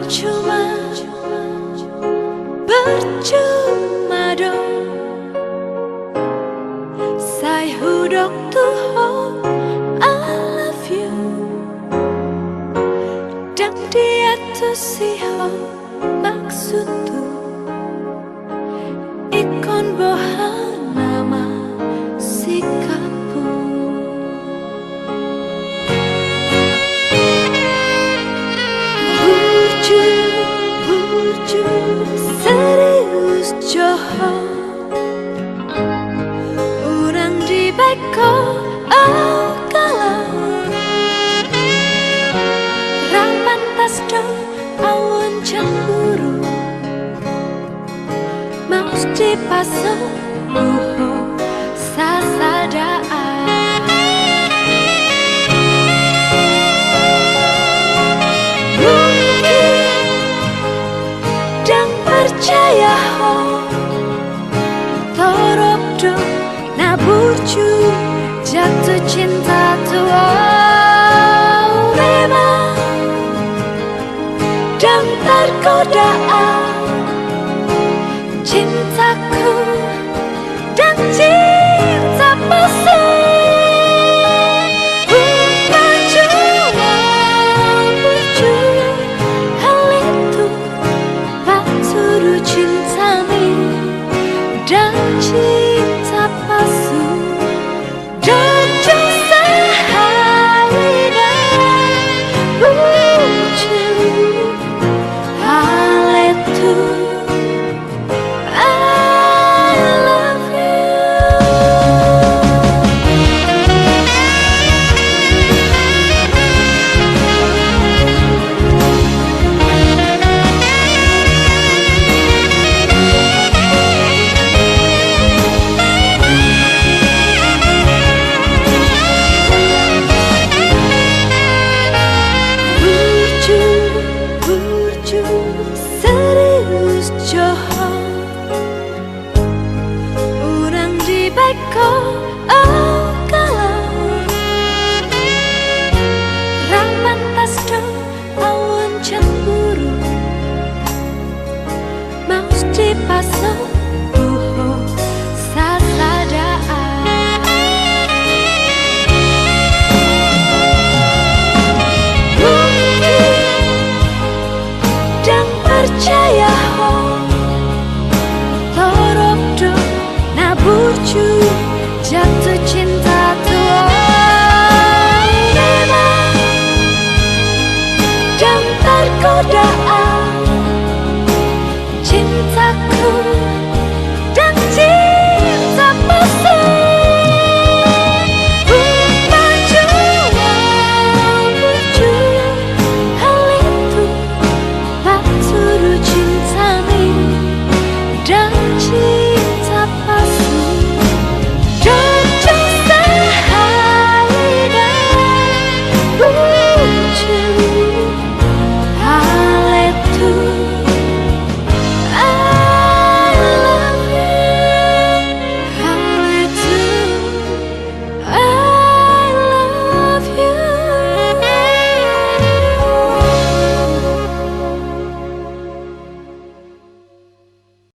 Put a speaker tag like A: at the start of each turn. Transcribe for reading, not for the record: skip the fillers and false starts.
A: percuma dong. Say who đọc tu ho I love you. Đắc đi tu si ho maksud tu ikon bohan nama sikapmu. Bujur serius joho orang di beko kalau raman tas dong awan cemburu mau dipasang buho sasadaan. Percaya ho torop dong na burju jatuh cinta tua memang dan tergoda cintaku dan cinta palsu. Dan cinta palsu dan cinta halina bujur hal itu I love serius joho orang di beko kalau raman tas dong awan cemburu mau dipasang buho sasadaan. Percaya ho torop dong na burju jatuh cinta tua memang dan tergoda